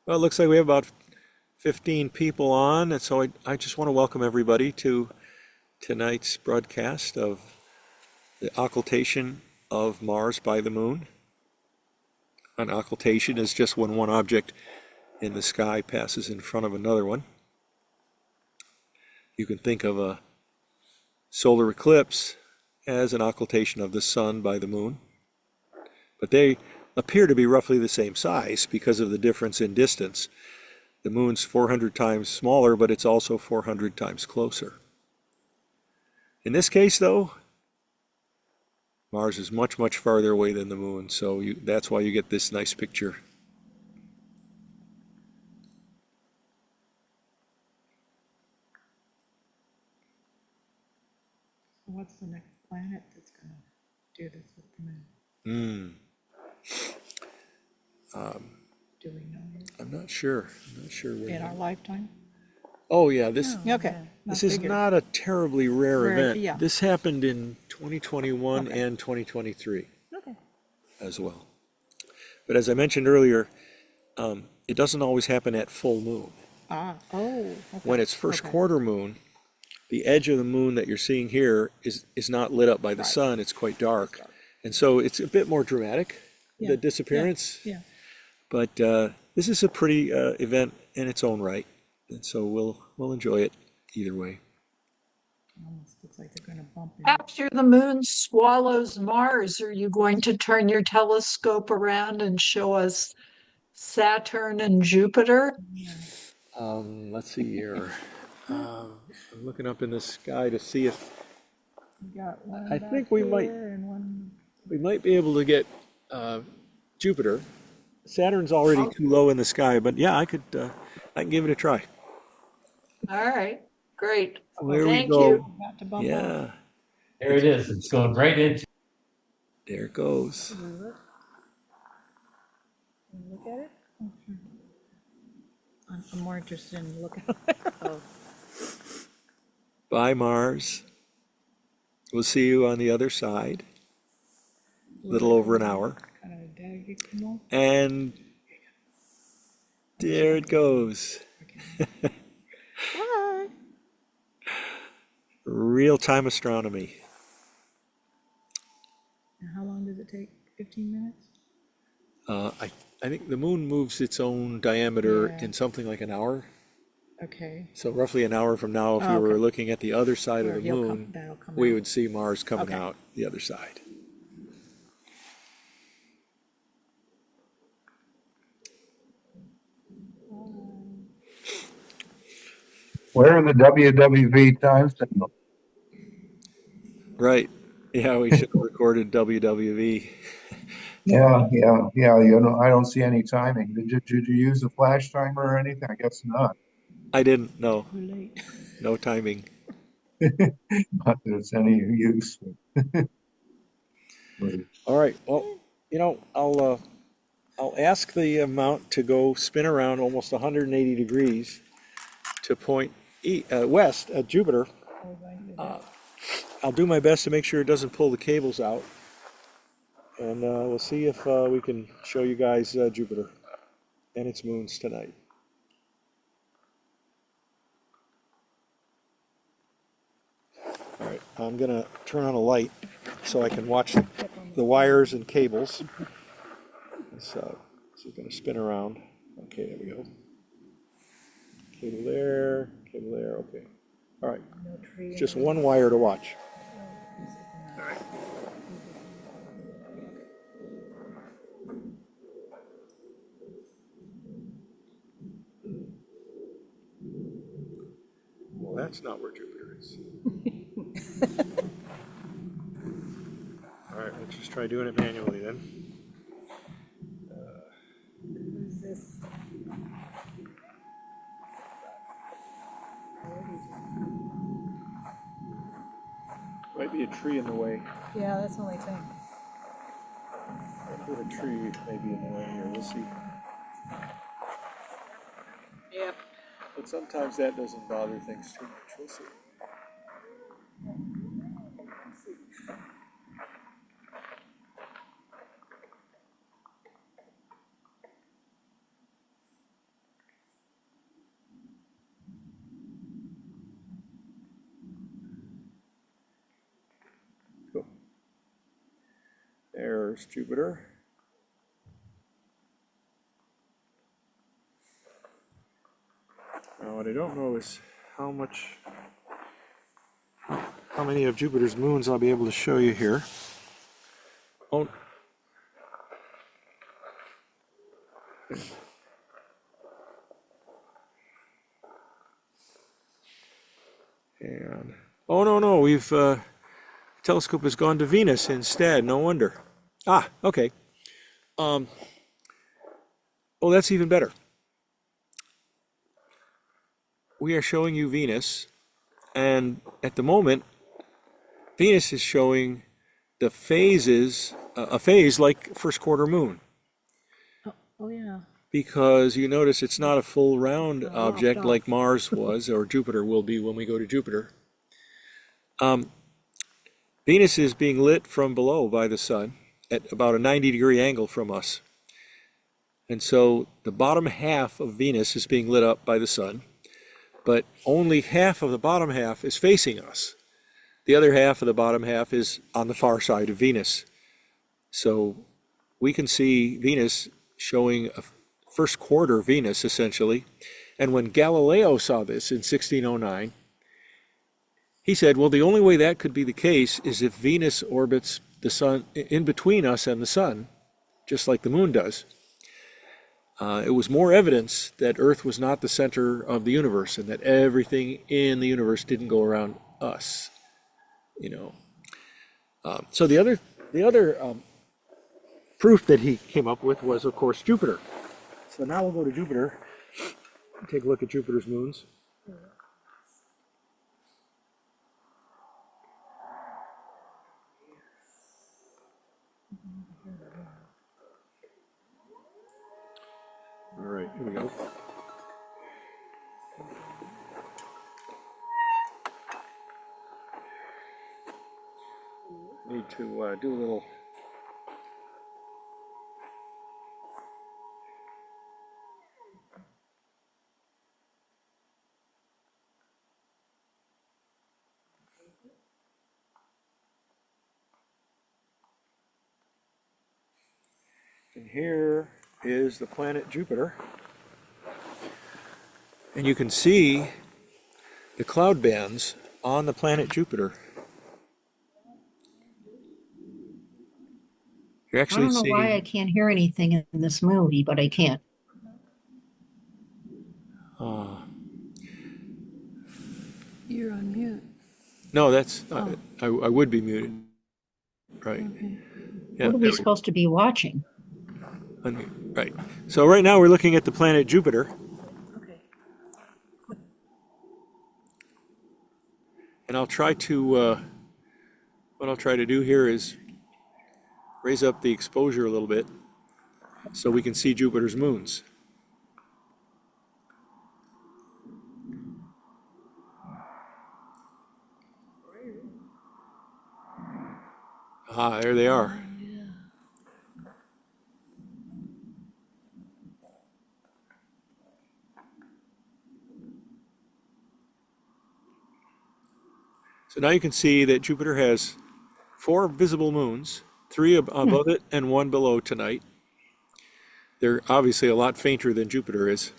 Well, it looks like we have about 15 people on, and so I just want to welcome everybody to tonight's broadcast of the occultation of Mars by the moon. An occultation is just when one object in the sky passes in front of another one. You can think of a solar eclipse as an occultation of the sun by the moon, but they appear to be roughly the same size because of the difference in distance. The moon's 400 times smaller, but it's also 400 times closer. In this case, though, Mars is much, much farther away than the moon, so that's why you get this nice picture. What's the next planet that's going to do this with the moon? Do we know yet? I'm not sure. I'm not sure. In our lifetime? Oh, yeah, this Okay. this is not a terribly rare event. Yeah. This happened in 2021 Okay. and 2023 Okay. as well. But as I mentioned earlier, it doesn't always happen at full moon. Okay. When it's first Okay. quarter moon, the edge of the moon that you're seeing here is not lit up by the Right. sun. It's quite dark. And so it's a bit more dramatic, Yeah. the disappearance. Yeah. But this is a pretty event in its own right. And so we'll enjoy it either way. Almost looks like they're going to bump in. After the moon swallows Mars, are you going to turn your telescope around and show us Saturn and Jupiter? Yeah. Let's see here. I'm looking up in the sky to see if We got one I back think we might- here and one. we might be able to get Jupiter. Saturn's already too low in the sky, but yeah, I can give it a try. All right, great. There we Thank go. you. About to bump up. Yeah, There it is. It's going right into. there it goes. Can we look? Can we look at it? Oh, sure. I'm more interested in looking at it. Oh, Bye, Mars. We'll see you on the other side. A little over an hour. kind of diagonal. And there it goes. Bye. Real-time astronomy. And how long does it take? 15 minutes? I think the moon moves its own diameter Yeah. in something like an hour. Okay. So roughly an hour from now, if Oh, you were okay. looking at the other side of Or the he'll come- moon, that'll come we out. would see Mars coming Okay. out the other side. Where in the WWV time signal? Right. Yeah, we should have recorded WWV. Yeah. You know, I don't see any timing. Did you use a flash timer or anything? I guess not. I didn't know. Too late. No timing. Not that it's any use. All right. Well, I'll ask the mount to go spin around almost 180 degrees to point west at Jupiter. I'll do my best to make sure it doesn't pull the cables out. And we'll see if we can show you guys Jupiter and its moons tonight. All right, I'm gonna turn on a light so I can watch the wires and cables. So it's gonna spin around. Okay, there we go. Cable there, okay. All right, No tree. just one wire to watch. Well, that's not where Jupiter is. All right, let's just try doing it manually then. Who's this? Might be a tree in the way. Yeah, that's the only thing. I put a tree maybe in the way here. We'll see. Yep. But sometimes that doesn't bother things too much. We'll see. There's Jupiter. Now, what I don't know is how many of Jupiter's moons I'll be able to show you here. Oh. And, oh no, we've, telescope has gone to Venus instead, no wonder. Ah, okay. Oh, that's even better. We are showing you Venus, and at the moment, Venus is showing the phases, a phase like first quarter moon, Oh, yeah. because you notice it's not a full round object off. like Mars was or Jupiter will be when we go to Jupiter. Venus is being lit from below by the sun at about a 90-degree angle from us. And so the bottom half of Venus is being lit up by the sun, but only half of the bottom half is facing us. The other half of the bottom half is on the far side of Venus. So we can see Venus showing a first quarter Venus, essentially. And when Galileo saw this in 1609, he said, well, the only way that could be the case is if Venus orbits the sun in between us and the sun, just like the moon does. It was more evidence that Earth was not the center of the universe and that everything in the universe didn't go around us. So the other proof that he came up with was, of course, Jupiter. So now we'll go to Jupiter and take a look at Jupiter's moons. All right, here we go. Need to do a little and here is the planet Jupiter. And you can see the cloud bands on the planet Jupiter. You're I actually don't know why I seeing, can't hear anything in this movie, but I can't. You're on mute. no, that's, I would be muted. Right. Yeah, What are we there supposed to be watching? unmute. Right. So right now we're looking at the planet Jupiter. Okay. And I'll try to, what I'll try to do here is raise up the exposure a little bit so we can see Jupiter's moons. Ah, there they are. So now you can see that Jupiter has 4 visible moons, 3 above it and 1 below tonight. They're obviously a lot fainter than Jupiter is.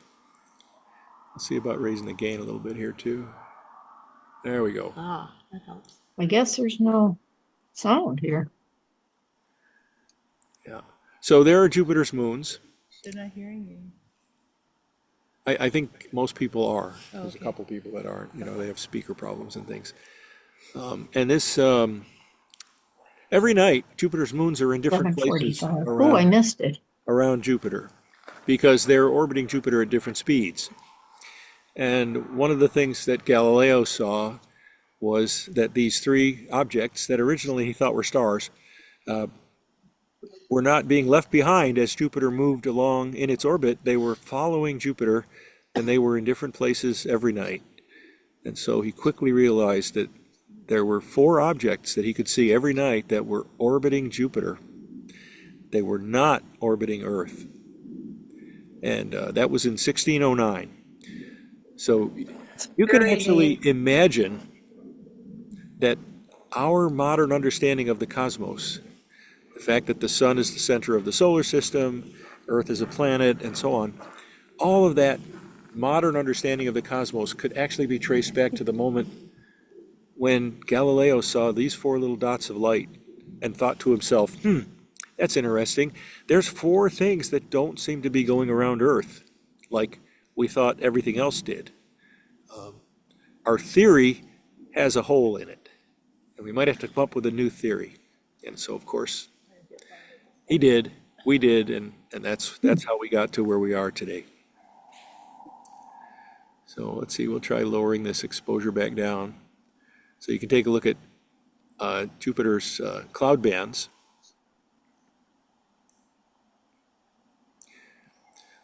Let's see about raising the gain a little bit here too. There we go. Ah, that helps. I guess there's no sound here. Yeah. So there are Jupiter's moons. They're not hearing you. I think most people are. Oh, There's a okay. couple people that aren't. They have speaker problems and things. And this, every night, Jupiter's moons are in different places 7:45. Oh, I missed it. around Jupiter because they're orbiting Jupiter at different speeds. And one of the things that Galileo saw was that these 3 objects that originally he thought were stars were not being left behind as Jupiter moved along in its orbit. They were following Jupiter, and they were in different places every night. And so he quickly realized that there were 4 objects that he could see every night that were orbiting Jupiter. They were not orbiting Earth. And that was in 1609. So you can very actually neat. imagine that our modern understanding of the cosmos, the fact that the sun is the center of the solar system, Earth is a planet, and so on. All of that modern understanding of the cosmos could actually be traced back to the moment when Galileo saw these four little dots of light and thought to himself, that's interesting. There's four things that don't seem to be going around Earth like we thought everything else did. Our theory has a hole in it, and we might have to come up with a new theory. And so, of course, he did, we did, and that's how we got to where we are today. So let's see, we'll try lowering this exposure back down. So you can take a look at Jupiter's cloud bands.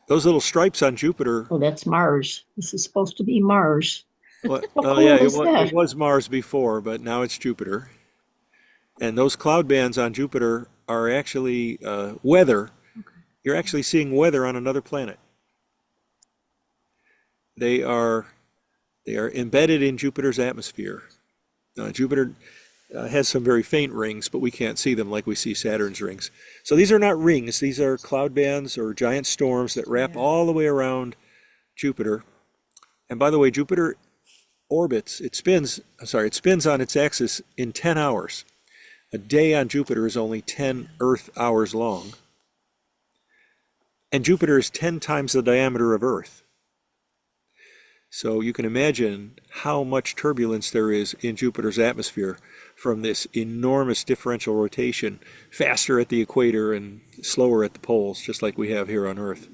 Those little stripes on Jupiter. Oh, that's Mars. This is supposed to be Mars. Well, What oh yeah, planet is that? it was Mars before, but now it's Jupiter. And those cloud bands on Jupiter are actually weather. You're actually seeing weather on another planet. They are embedded in Jupiter's atmosphere. Jupiter has some very faint rings, but we can't see them like we see Saturn's rings. So these are not rings, these are cloud bands or giant storms that wrap all the way around Jupiter. And by the way, Jupiter orbits, it spins on its axis in 10 hours. A day on Jupiter is only 10 Earth hours long. And Jupiter is 10 times the diameter of Earth. So you can imagine how much turbulence there is in Jupiter's atmosphere from this enormous differential rotation, faster at the equator and slower at the poles, just like we have here on Earth.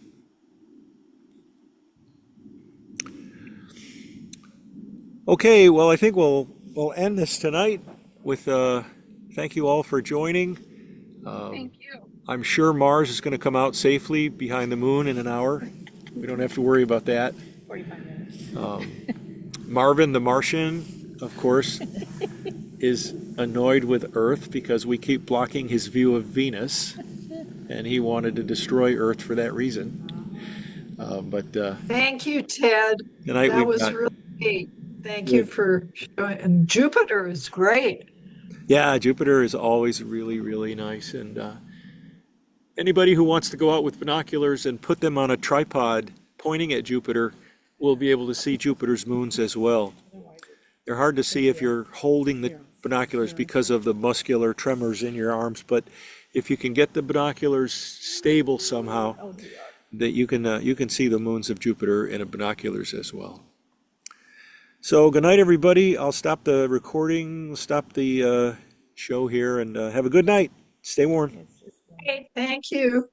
Okay, well, I think we'll end this tonight with thank you all for joining. Thank you. I'm sure Mars is going to come out safely behind the moon in an hour. We don't have to worry about that. 45 minutes. Marvin the Martian, of course, is annoyed with Earth because we keep blocking his view of Venus, and he wanted to destroy Earth for that reason. Thank you, Ted. Tonight That we've was got, really neat. Thank you for showing. And Jupiter is great. yeah, Jupiter is always really, really nice. And anybody who wants to go out with binoculars and put them on a tripod pointing at Jupiter will be able to see Jupiter's moons as well. They're hard to see if you're holding the binoculars because of the muscular tremors in your arms, but if you can get the binoculars stable somehow, that you can see the moons of Jupiter in binoculars as well. So good night, everybody. I'll stop the recording, stop the show here, and have a good night. Stay warm. Okay, thank you.